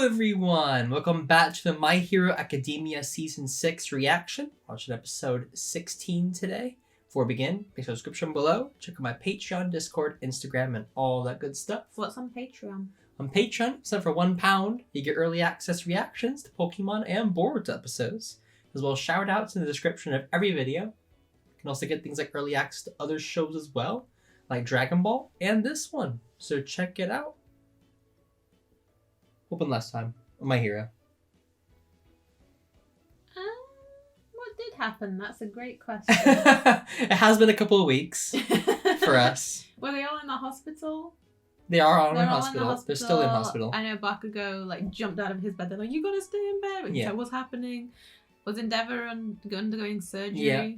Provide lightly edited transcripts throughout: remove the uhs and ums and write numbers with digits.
everyone! Welcome back to the My Hero Academia Season 6 reaction. Watching episode 16 today. Before we begin, make sure the description below. Check out my Patreon, Discord, Instagram, and all that good stuff. What's on Patreon? On Patreon, except for £1, you get early access reactions to Pokemon and Boruto episodes, as well as shout-outs in the description of every video. You can also get things like early access to other shows as well, like Dragon Ball and this one. So check it out. Open last time on My Hero. What did happen? That's a great question. It has been a couple of weeks for us. Were they all in the hospital? They are all in They're hospital. They're still in hospital. I know Bakugo jumped out of his bed. They're like, "You gotta stay in bed." But he's like, "What's happening?" Was Endeavor undergoing surgery? Yeah.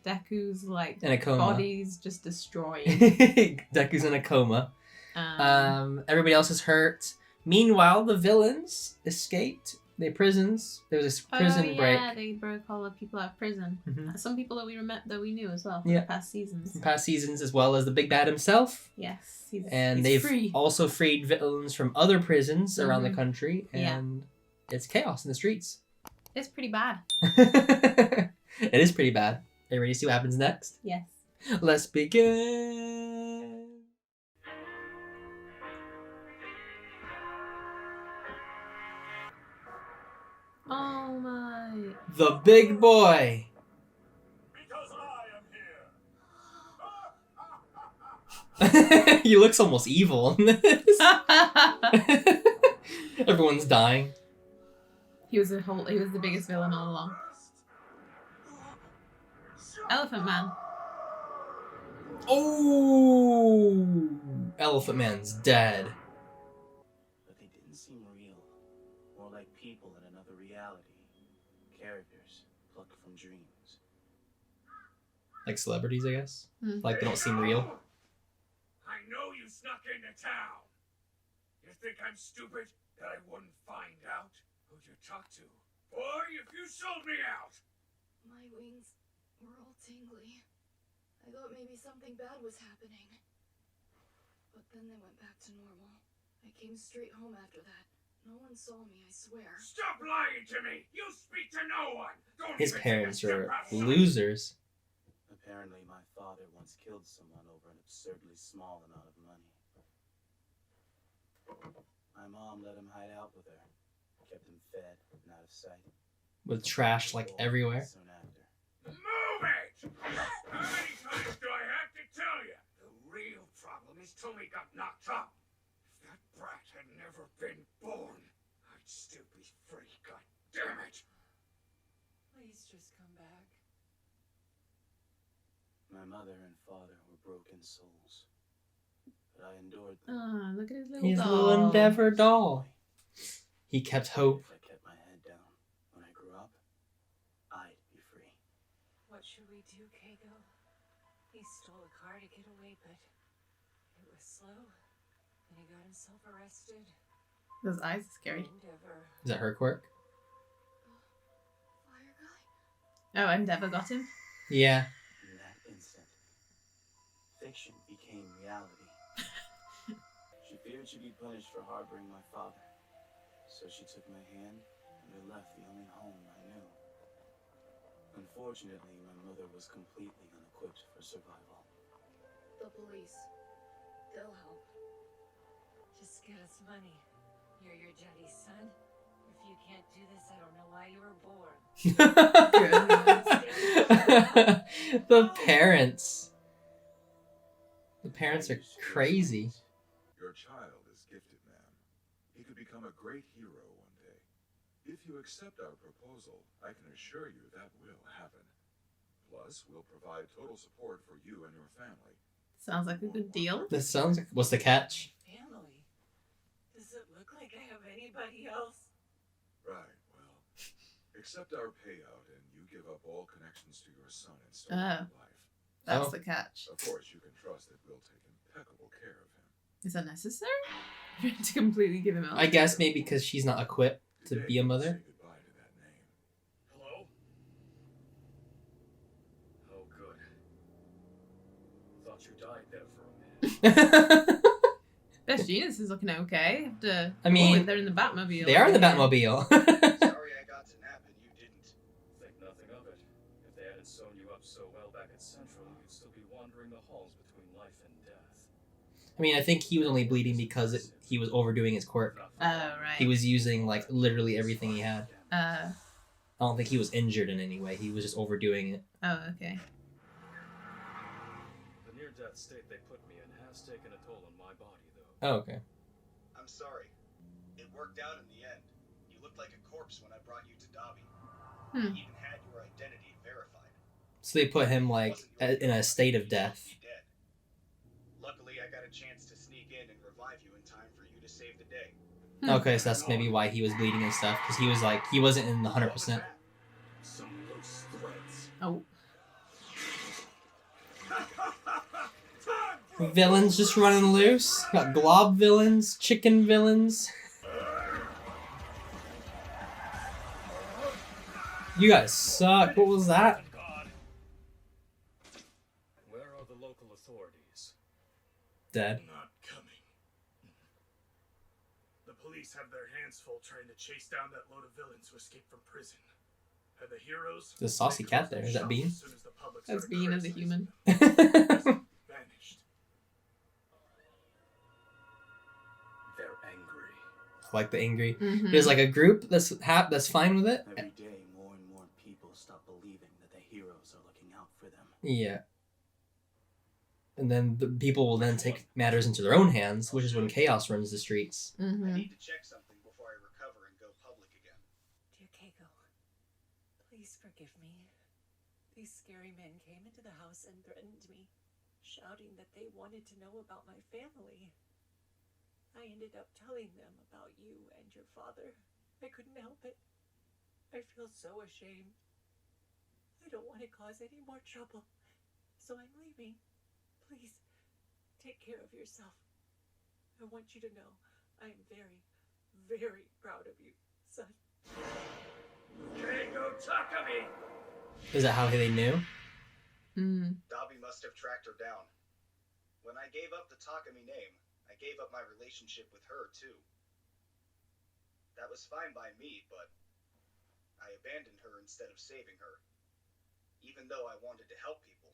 Deku's in a coma. Body's just destroyed. Deku's in a coma. Everybody else is hurt. Meanwhile, the villains escaped. There was a prison break. Yeah, they broke all the people out of prison. Mm-hmm. Some people that we knew as well from the past seasons. From past seasons, as well as the Big Bad himself. Yes, they've free. Also freed villains from other prisons around the country, and it's chaos in the streets. It's pretty bad. It is pretty bad. Are you ready to see what happens next? Yes. Let's begin. Oh my. The big boy. Because I am here. He looks almost evil in this. Everyone's dying. He was the biggest villain all along. Elephant Man. Oh, Elephant Man's dead. But they didn't seem real. More like people in another reality. Characters plucked from dreams. Like celebrities, I guess. Mm. Like they don't seem real. I know you snuck into town. You think I'm stupid that I wouldn't find out who you talked to? Or if you sold me out? My wings were all tingly. I thought maybe something bad was happening. But then they went back to normal. I came straight home after that. No one saw me, I swear. Stop lying to me! You speak to no one! Don't His even parents take a are step outside. losers. Apparently, my father once killed someone over an absurdly small amount of money. My mom let him hide out with her. Kept him fed and out of sight. With trash like everywhere. Soon after. Move it! How many times do I have to tell you? The real problem is Tommy got knocked up. If that brat had never been born, I'd still be free, god damn it! Please just come back. My mother and father were broken souls. But I endured them. Oh, look at his little His doll. little Endeavor doll. He kept hope. If I kept my head down when I grew up, I'd be free. What should we do, Kago? He stole a car to get away, but it was slow. And he got himself arrested. Those eyes are scary. Endeavor. Is that her quirk? Fire guy? Oh, Endeavor got him? Yeah. In that instant, fiction became reality. She feared she'd be punished for harboring my father. So she took my hand and we left the only home I knew. Unfortunately, my mother was completely unequipped for survival. The police. They'll help. Just get us money. You're your daddy's son. If you can't do this, I don't know why you were born. The parents. The parents are crazy. Your child is gifted, ma'am. He could become a great hero one day. If you accept our proposal, I can assure you that will happen. Plus, we'll provide total support for you and your family. Sounds like a good deal. This sounds like... What's the catch? Family? Does it look like I have anybody else? Right, well, accept our payout and you give up all connections to your son and start a new life. That's Oh. the catch. Of course, you can trust that we'll take impeccable care of him. Is that necessary? To completely give him up? I guess maybe because she's not equipped to be a mother. Say goodbye to that name. Hello? Oh, good. Thought you died there for a minute. Best Genius is looking okay. After, I mean, they're in the Batmobile. They are in the Yeah. Batmobile. Sorry I got to nap and you didn't. Think nothing of it. If they hadn't sewn you up so well back at Central, you'd still be wandering the halls between life and death. I mean, I think he was only bleeding because he was overdoing his quirk. Oh, right. He was using, like, literally everything he had. Uh, I don't think he was injured in any way. He was just overdoing it. oh, okay. The near-death state they put me in has taken a toll on my body, though. Oh, okay. I'm sorry. It worked out in the end. You looked like a corpse when I brought you to Dabi. I even had your identity verified. So they put him, like, in a state of death. Be dead. Luckily, I got a chance to sneak in and revive you in time for you to save the day. Okay, so that's maybe why he was bleeding and stuff. Because he was, like, he wasn't in the 100%. Some loose threads. Oh. Villains just running loose. Got glob villains, chicken villains. You guys suck. What was that? Where are the local authorities? Dead. Not coming. The police have their hands full trying to chase down that load of villains who escaped from prison. And the heroes... There's a saucy cat there. Is that Bean? As soon as the public That's started Bean as a criticizing human. them. Vanished. They're angry. I like the angry. Mhm. There's like a group that's fine with it. Every day, more and more people stop believing that the heroes are looking out for them. Yeah. And then the people will then take matters into their own hands, which is when chaos runs the streets. I Mm-hmm. need to check something before I recover and go public again. Dear Kage, please forgive me. These scary men came into the house and threatened me, shouting that they wanted to know about my family. I ended up telling them about you and your father. I couldn't help it. I feel so ashamed. I don't want to cause any more trouble, so I'm leaving. Please, take care of yourself. I want you to know I am very, very proud of you, son. Kage Takami! Is that how they knew? Mm. Dabi must have tracked her down. When I gave up the Takami name, I gave up my relationship with her, too. That was fine by me, but I abandoned her instead of saving her, even though I wanted to help people.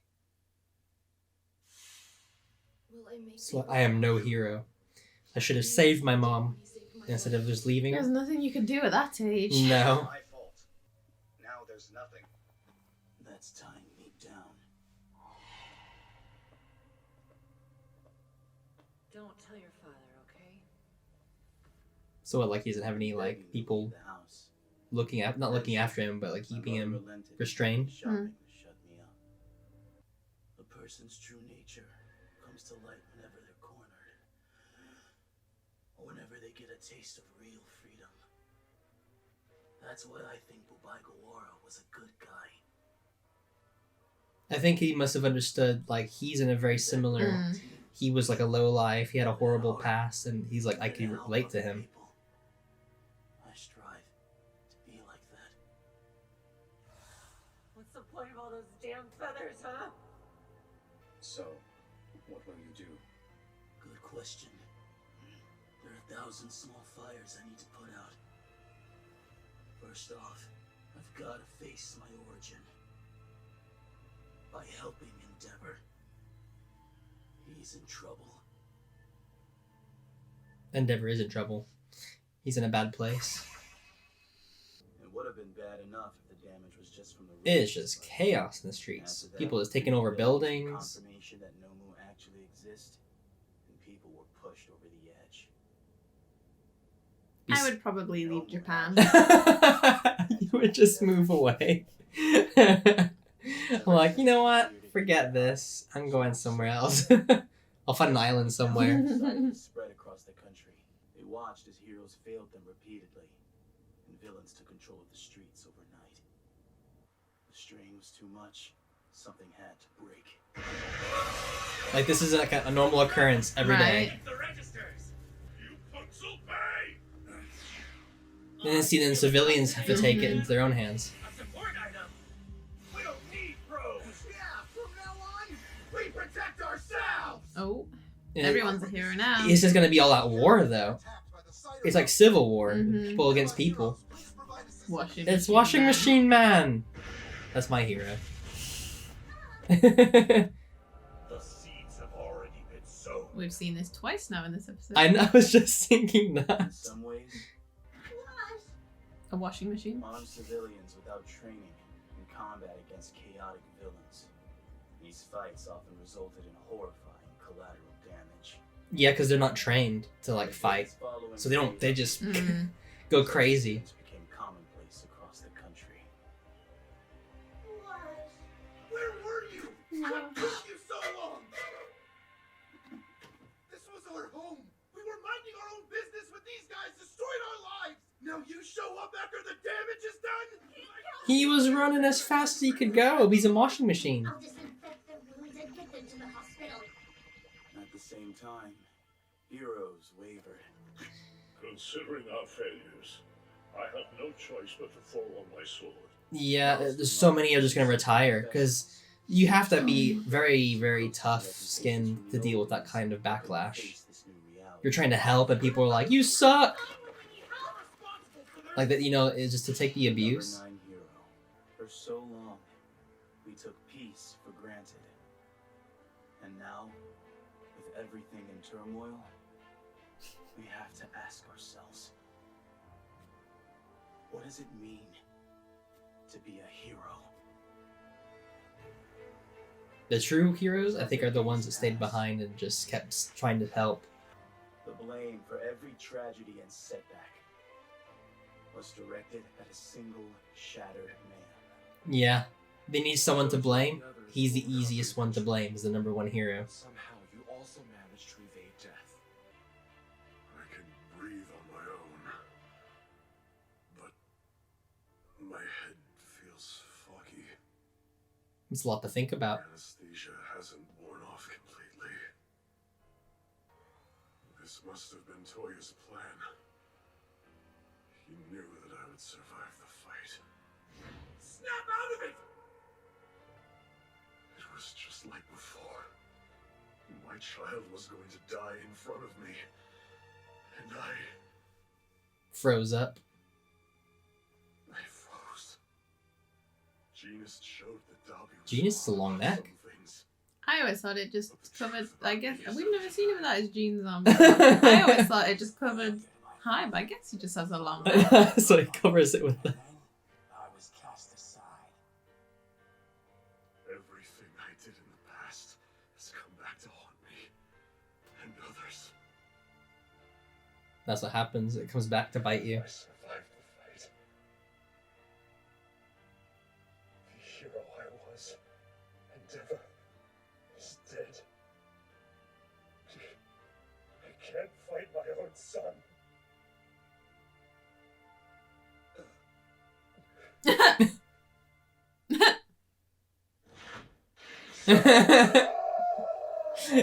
Will I make So people I am no proud? hero. I should have saved my mom instead of just leaving There's her. nothing you can do at that age. No. My fault. Now there's nothing. That's tying me down. Don't tell your father, okay? So what, like he doesn't have any like people The house. looking at, not looking after him, but like keeping My him mother relented. restrained? Shopping shut me up. A person's true nature comes to light whenever they're cornered. Or whenever they get a taste of real freedom. That's why I think Bubaigawara was a good guy. I think he must have understood like he's in a very similar. Mm. He was like a low life. He had a horrible past, and he's like I can relate to him. I strive to be like that. What's the point of all those damn feathers, huh? So, what will you do? Good question. There are 1,000 small fires I need to put out. First off, I've got to face my origin. By helping Endeavor. He's in trouble. Endeavor is in trouble. He's in a bad place. It would have been bad enough if the damage was just from the It is just chaos in the streets. People just taking over buildings. Confirmation that Nomu actually exists, and people were pushed over the edge. I would probably leave Japan. You would just move away. I'm like, you know what? Forget this. I'm going somewhere else. I'll find an island somewhere. Society spread across the country. They watched as heroes failed them repeatedly, and villains took control of the streets overnight. The strain was too much. Something had to break. Like this is like a normal occurrence every day. Right. The registers! You punks will pay! And then civilians have to take it into their own hands. A support item! We don't need pros! Yeah, from now on, we protect ourselves! Oh. Everyone's a hero now. It's just gonna be all out war though. It's like civil war, people against people. It's Washing Machine Man. That's my hero. The seeds have already been sown. We've seen this twice now in this episode. I was just thinking that. In some ways, A washing machine. armed civilians without training in combat against chaotic villains. These fights often resulted in horrifying collateral damage. Yeah, because they're not trained to like fight, so they don't. They just go crazy. Became commonplace across the country. Where were you? What took you so long? This was our home. We were minding our own business when these guys destroyed our lives. Now you show up after the damage is done? He was running as fast as he could go. He's a washing machine. I'll disinfect the wounds and get them to the hospital. At the same time, heroes wavered. Considering our failures, I have no choice but to fall on my sword. Yeah, there's so many are just gonna retire because you have to be very, very tough skin to deal with that kind of backlash. You're trying to help and people are like, "You suck." Like that, you know, it's just to take the abuse. Number 9 hero. For so long, we took peace for granted. And now, with everything in turmoil, we have to ask ourselves, what does it mean to be a hero? The true heroes, I think, are the ones that stayed behind and just kept trying to help. The blame for every tragedy and setback was directed at a single shattered man. Yeah, they need someone to blame. He's the easiest one to blame. He's the number 1 hero. Somehow you also managed to evade death. I can breathe on my own. But my head feels foggy. It's a lot to think about. Anesthesia hasn't worn off completely. This must have been Toya's plan. He knew that I would survive the fight. Snap out of it! It was just like before. My child was going to die in front of me. And I Froze up. froze. Genus showed that Dabi was Genus is a long neck. some things. I always thought it just covered. I guess we've never seen him without his jeans on. I always thought it just covered high, but I guess he just has a long neck. So he covers it with the... I was cast aside. Everything I did in the past has come back to haunt me and others. That's what happens. It comes back to bite you. I survived the fight. The hero I was, Endeavor, is dead. I can't fight my own son.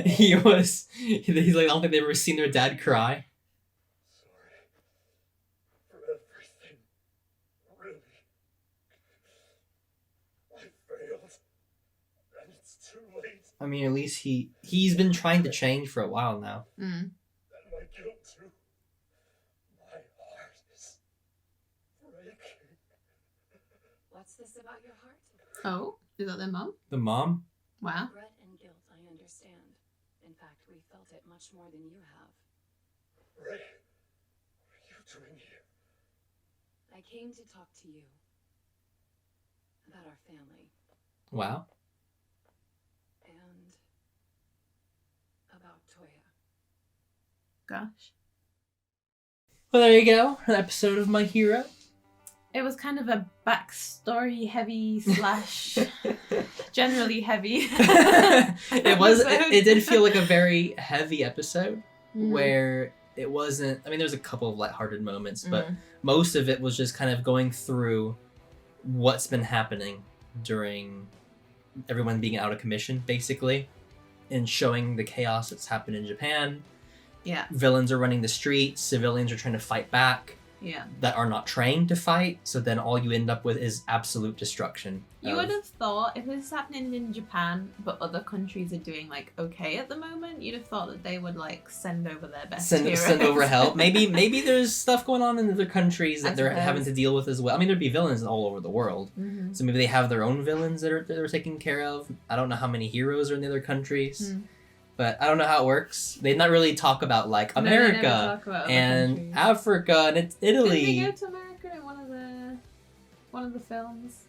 He's like, I don't think they've ever seen their dad cry. Sorry for everything. Really. I failed. And it's too late. I mean, at least he's been trying to change for a while now. Mm. And my guilt too. My heart is breaking. What's this about your heart? Oh, is that their mom? The mom? Wow. Regret and guilt, I understand. In fact, we felt it much more than you have. Ray, what are you doing here? I came to talk to you about our family Wow. and about Toya. Gosh. Well, there you go. An episode of My Hero. It was kind of a backstory heavy slash generally heavy. It was. episode. It did feel like a very heavy episode Mhm. where it wasn't. I mean, there's a couple of lighthearted moments, but most of it was just kind of going through what's been happening during everyone being out of commission, basically, and showing the chaos that's happened in Japan. Yeah. Villains are running the streets. Civilians are trying to fight back. that are not trained to fight. So then all you end up with is absolute destruction. You would have thought if this is happening in Japan, but other countries are doing like okay at the moment, you'd have thought that they would like send over their best heroes. Send over help. Maybe there's stuff going on in other countries that they're suppose. having to deal with as well. I mean, there'd be villains all over the world. Mm-hmm. So maybe they have their own villains that they're taking care of. I don't know how many heroes are in the other countries. But I don't know how it works. They not really talk about like America talk about and countries. Africa and it's Italy. Didn't they go to America in one of the films?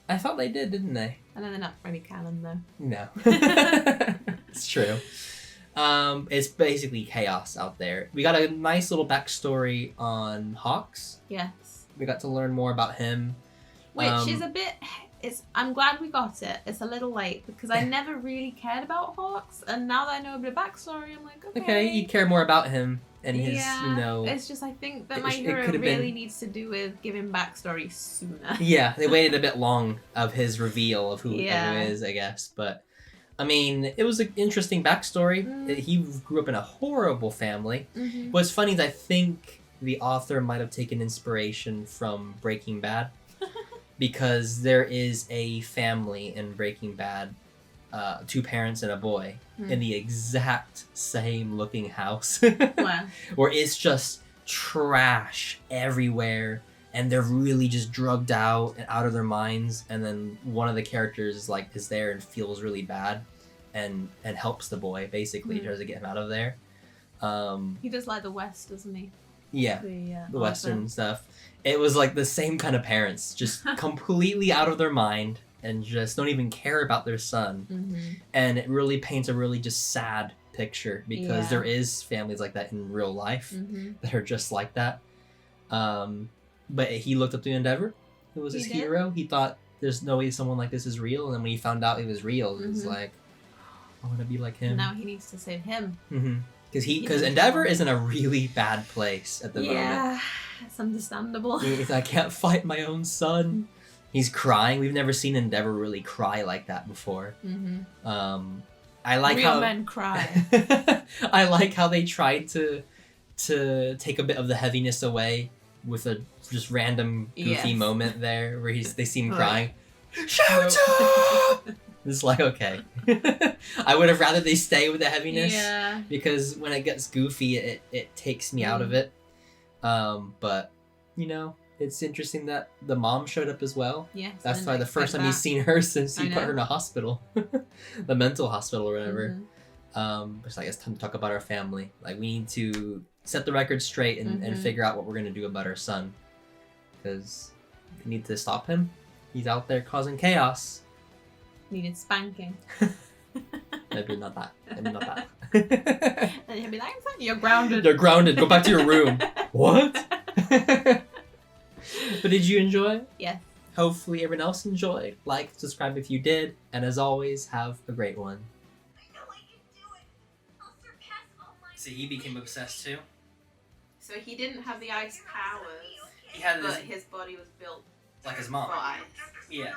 I thought they did, didn't they? I know they're not really canon though. No. It's true. It's basically chaos out there. We got a nice little backstory on Hawks. Yes. We got to learn more about him. Which is a bit... I'm glad we got it. It's a little late because I never really cared about Hawks, and now that I know a bit of backstory, I'm like, Okay, you care more about him and his, you know... It's just I think that it my hero could've really been- needs to do with giving backstory sooner. Yeah, they waited a bit long of his reveal of who he Yeah. is, I guess. But, I mean, it was an interesting backstory. He grew up in a horrible family. Mm-hmm. What's funny is I think the author might have taken inspiration from Breaking Bad. Because there is a family in Breaking Bad, 2 parents and a boy, in the exact same looking house. Wow. Where it's just trash everywhere, and they're really just drugged out and out of their minds, and then one of the characters is there and feels really bad and helps the boy, basically, tries to get him out of there. He does like the West, doesn't he? Yeah, the Western stuff. It was like the same kind of parents, just completely out of their mind and just don't even care about their son. Mm-hmm. And it really paints a really just sad picture because there is families like that in real life that are just like that. But he looked up to Endeavor, who was his hero. He thought there's no way someone like this is real. And then when he found out he was real, it was like, I want to be like him. Now he needs to save him. Because Endeavor is in a really bad place at the moment. Yeah, it's understandable. He's like, I can't fight my own son. He's crying. We've never seen Endeavor really cry like that before. I like Real how men cry. I like how they tried to take a bit of the heaviness away with a just random goofy moment there where they see him crying. Shout out! It's like, okay. I would have rather they stay with the heaviness because when it gets goofy, it takes me out of it. But, you know, it's interesting that the mom showed up as well. Yes. That's probably the first time he's seen her since he put her in a hospital. The mental hospital or whatever. But it's like, it's time to talk about our family. Like, we need to set the record straight and figure out what we're going to do about our son. Because we need to stop him. He's out there causing chaos. Needed spanking. Maybe not that. Maybe not that. And he'll be like, you're grounded. You're grounded. Go back to your room. What? But did you enjoy? Yes. Hopefully everyone else enjoyed. Like, subscribe if you did. And as always, have a great one. I know I can do it. I'll surpass all my... So he became obsessed too? So he didn't have the ice powers, He had but his body was built like his mom. for ice. Yeah.